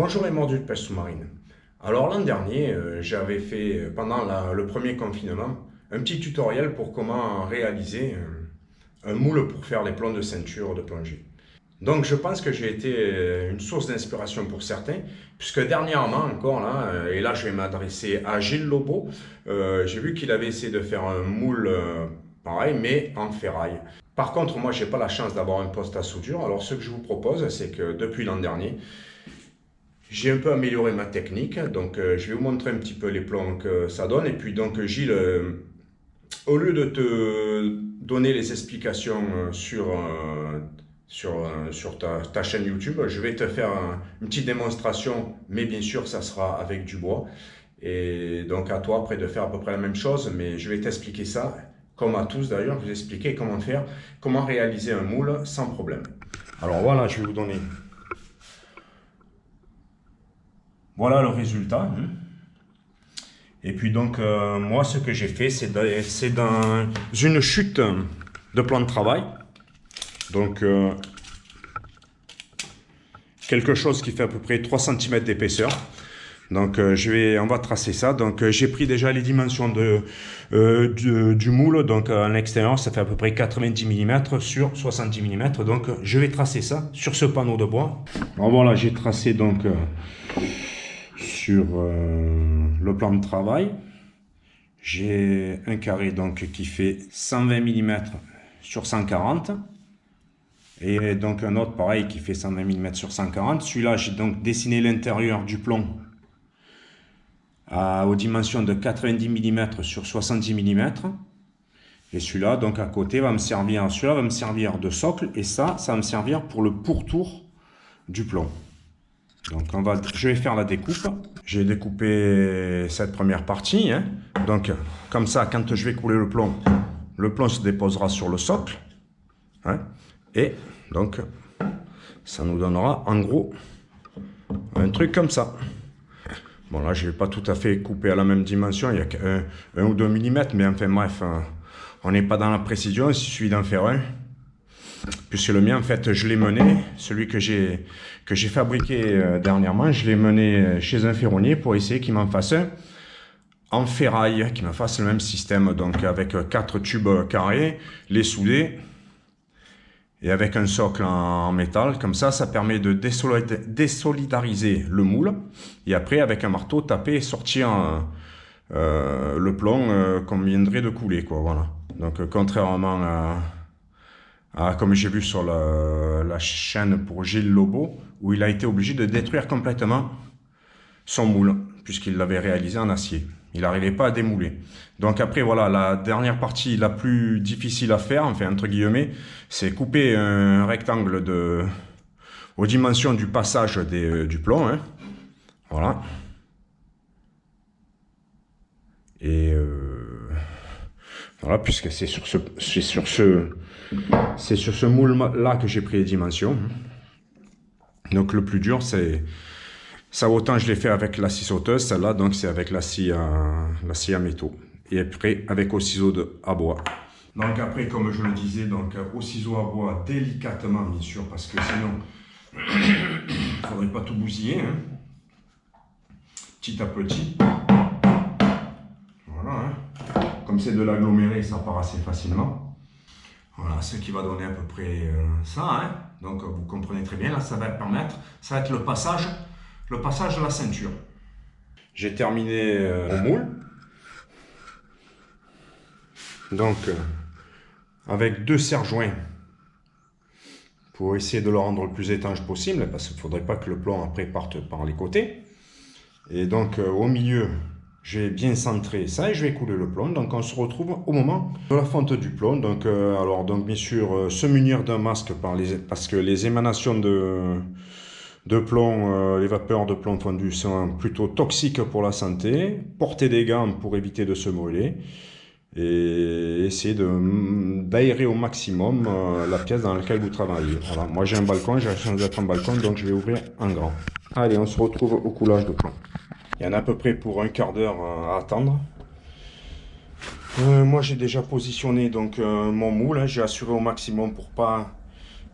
Bonjour les mordus de pêche sous-marine. Alors l'an dernier, j'avais fait pendant le premier confinement un petit tutoriel pour comment réaliser un moule pour faire les plombs de ceinture de plongée. Donc je pense que j'ai été une source d'inspiration pour certains, puisque dernièrement encore là, et là je vais m'adresser à Gilles Lobo, j'ai vu qu'il avait essayé de faire un moule pareil mais en ferraille. Par contre moi j'ai pas la chance d'avoir un poste à soudure, alors ce que je vous propose c'est que depuis l'an dernier, j'ai un peu amélioré ma technique, donc je vais vous montrer un petit peu les plans que ça donne. Et puis donc Gilles, au lieu de te donner les explications sur ta chaîne YouTube, je vais te faire une petite démonstration, mais bien sûr ça sera avec du bois. Et donc à toi après de faire à peu près la même chose, mais je vais t'expliquer ça, comme à tous d'ailleurs, vous expliquer comment réaliser un moule sans problème. Alors voilà, je vais vous donner. Voilà le résultat. Et puis donc, moi, ce que j'ai fait, c'est dans une chute de plan de travail. Donc, quelque chose qui fait à peu près 3 cm d'épaisseur. Donc, on va tracer ça. Donc, j'ai pris déjà les dimensions du moule. Donc, à l'extérieur, ça fait à peu près 90 mm sur 70 mm. Donc, je vais tracer ça sur ce panneau de bois. Alors voilà, j'ai tracé donc... sur le plan de travail, j'ai un carré donc qui fait 120 mm sur 140 et donc un autre pareil qui fait 120 mm sur 140. Celui-là, j'ai donc dessiné l'intérieur du plomb aux dimensions de 90 mm sur 70 mm. Et celui-là, donc à côté, celui-là va me servir de socle et ça va me servir pour le pourtour du plomb. Donc je vais faire la découpe. J'ai découpé cette première partie. Donc comme ça, quand je vais couler le plomb se déposera sur le socle. Et donc ça nous donnera en gros un truc comme ça. Bon là, je ne vais pas tout à fait couper à la même dimension. Il y a qu'un ou 2 mm, mais enfin bref, on n'est pas dans la précision. Il suffit d'en faire un. Puisque le mien, en fait, je l'ai mené, celui que j'ai fabriqué dernièrement, je l'ai mené chez un ferronnier pour essayer qu'il m'en fasse un en ferraille, qu'il me fasse le même système, donc avec 4 tubes carrés, les souder, et avec un socle en métal, comme ça permet de désolidariser le moule, et après, avec un marteau, taper et sortir le plomb qu'on viendrait de couler, quoi, voilà. Donc, contrairement à... comme j'ai vu sur la chaîne pour Gilles Lobo, où il a été obligé de détruire complètement son moule, puisqu'il l'avait réalisé en acier. Il n'arrivait pas à démouler. Donc après, voilà, la dernière partie la plus difficile à faire, enfin entre guillemets, c'est couper un rectangle aux dimensions du passage du plomb. Voilà. Et voilà, puisque c'est sur ce moule-là que j'ai pris les dimensions. Donc le plus dur, c'est... Ça, autant je l'ai fait avec la scie sauteuse, celle-là, donc c'est avec la scie à métaux. Et après, avec au ciseau à bois. Donc après, comme je le disais, donc au ciseau à bois, délicatement, bien sûr, parce que sinon, il ne faudrait pas tout bousiller. Petit à petit. Voilà. Comme c'est de l'aggloméré, ça part assez facilement. Voilà, ce qui va donner à peu près ça. Donc vous comprenez très bien, là ça va être le passage de la ceinture. J'ai terminé au moule. Donc avec 2 serre-joints pour essayer de le rendre le plus étanche possible, parce qu'il ne faudrait pas que le plomb après parte par les côtés. Et donc au milieu, j'ai bien centré ça et je vais couler le plomb. Donc on se retrouve au moment de la fonte du plomb. Donc, donc bien sûr, se munir d'un masque parce que les émanations de plomb, les vapeurs de plomb fondu sont plutôt toxiques pour la santé. Porter des gants pour éviter de se brûler. Et essayer d'aérer au maximum la pièce dans laquelle vous travaillez. Voilà. Moi j'ai un balcon, j'ai la chance d'être en balcon, donc je vais ouvrir en grand. Allez, on se retrouve au coulage de plomb. Il y en a à peu près pour un quart d'heure à attendre. Moi j'ai déjà positionné donc mon moule, j'ai assuré au maximum pour pas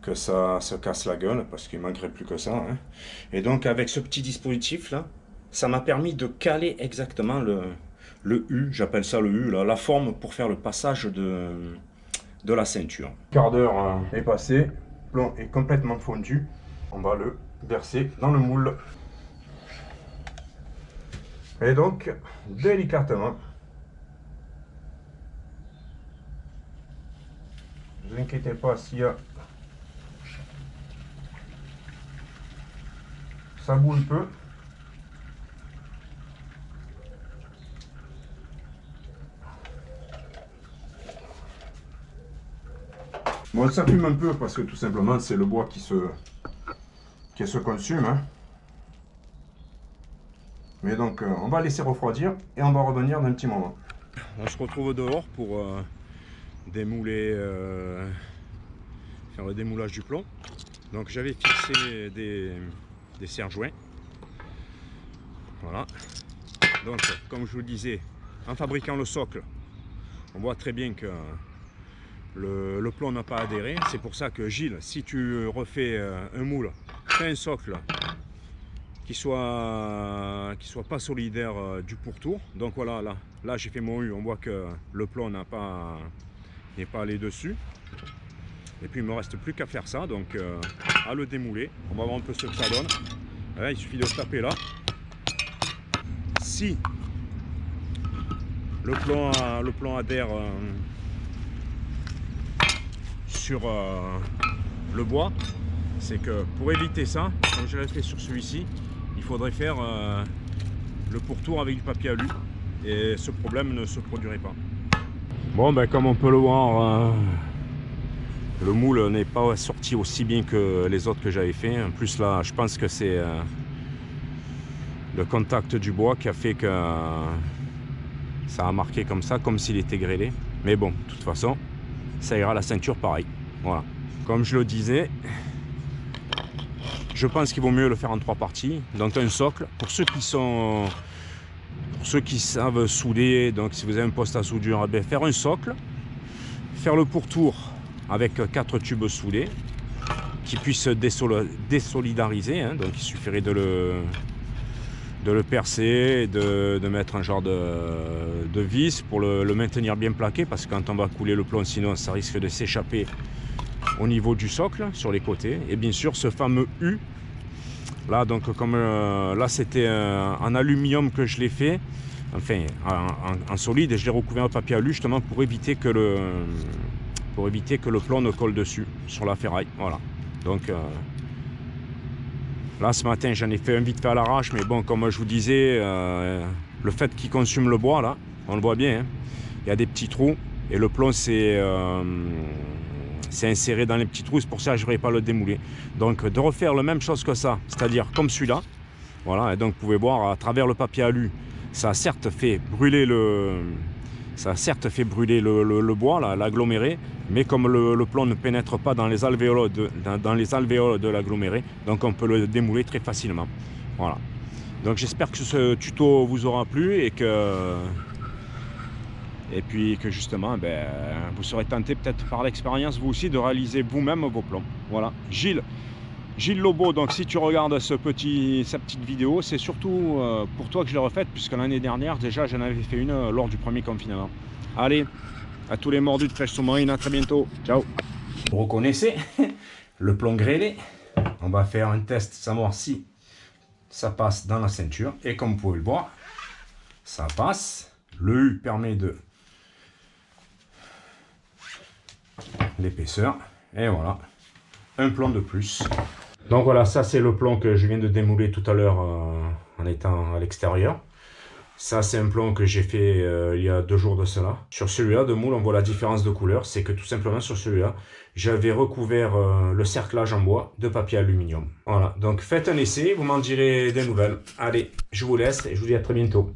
que ça se casse la gueule, parce qu'il manquerait plus que ça. Hein. Et donc avec ce petit dispositif là, ça m'a permis de caler exactement le U, j'appelle ça le U, là, la forme pour faire le passage de la ceinture. Quart d'heure est passé, le plomb est complètement fondu, on va le verser dans le moule. Et donc, délicatement, ne vous inquiétez pas s'il y a... Ça boule peu. Bon, ça fume un peu parce que tout simplement c'est le bois qui se consume. Hein. Mais donc on va laisser refroidir et on va revenir dans un petit moment. On se retrouve dehors pour démouler, faire le démoulage du plomb. Donc j'avais fixé des serre-joints. Voilà. Donc comme je vous le disais, en fabriquant le socle, on voit très bien que le plomb n'a pas adhéré. C'est pour ça que Gilles, si tu refais un moule, fais un socle qui soit pas solidaire du pourtour. Donc voilà, là j'ai fait mon U, on voit que le plomb n'est pas allé dessus. Et puis il me reste plus qu'à faire ça, donc à le démouler. On va voir un peu ce que ça donne. Là, il suffit de taper là. Si le plomb adhère sur le bois, c'est que pour éviter ça, comme je l'ai fait sur celui-ci, il faudrait faire le pourtour avec du papier alu et ce problème ne se produirait pas. Bon, ben comme on peut le voir, le moule n'est pas sorti aussi bien que les autres que j'avais fait. En plus là, je pense que c'est le contact du bois qui a fait que ça a marqué comme ça, comme s'il était grêlé. Mais bon, de toute façon, ça ira à la ceinture pareil. Voilà. Comme je le disais, je pense qu'il vaut mieux le faire en 3 parties. Donc un socle, pour ceux qui savent souder, donc si vous avez un poste à soudure, eh bien, faire un socle, faire le pourtour avec 4 tubes soudés qui puissent désolidariser. Hein, donc il suffirait de le percer, de mettre un genre de vis pour le maintenir bien plaqué, parce que quand on va couler le plomb, sinon ça risque de s'échapper au niveau du socle sur les côtés. Et bien sûr ce fameux U là, donc comme là c'était en aluminium que je l'ai fait, enfin en solide, et je l'ai recouvert en papier alu justement pour éviter que le plomb ne colle dessus sur la ferraille. Voilà, donc là ce matin j'en ai fait un vite fait à l'arrache, mais bon, comme je vous disais, le fait qu'il consume le bois là, on le voit bien, hein, il y a des petits trous et le plomb c'est inséré dans les petits trous, c'est pour ça que je ne vais pas le démouler. Donc de refaire la même chose que ça, c'est-à-dire comme celui-là, voilà, et donc vous pouvez voir à travers le papier alu, ça a certes fait brûler le bois, l'aggloméré, mais comme le plomb ne pénètre pas dans les alvéoles de l'aggloméré, donc on peut le démouler très facilement. Voilà. Donc j'espère que ce tuto vous aura plu et puis que justement vous serez tenté peut-être par l'expérience vous aussi de réaliser vous-même vos plombs. Voilà. Gilles Lobo, donc si tu regardes cette petite vidéo, c'est surtout pour toi que je l'ai refaite, puisque l'année dernière déjà j'en avais fait une lors du premier confinement. Allez, à tous les mordus de pêche sous-marine, à très bientôt, ciao. Vous reconnaissez le plomb grêlé, on va faire un test, savoir si ça passe dans la ceinture, et comme vous pouvez le voir, ça passe. Le U permet de l'épaisseur, et voilà, un plomb de plus. Donc voilà, ça c'est le plomb que je viens de démouler tout à l'heure en étant à l'extérieur. Ça c'est un plomb que j'ai fait il y a 2 jours de cela. Sur celui-là de moule, on voit la différence de couleur, c'est que tout simplement sur celui-là, j'avais recouvert le cerclage en bois de papier aluminium. Voilà, donc faites un essai, vous m'en direz des nouvelles. Allez, je vous laisse et je vous dis à très bientôt.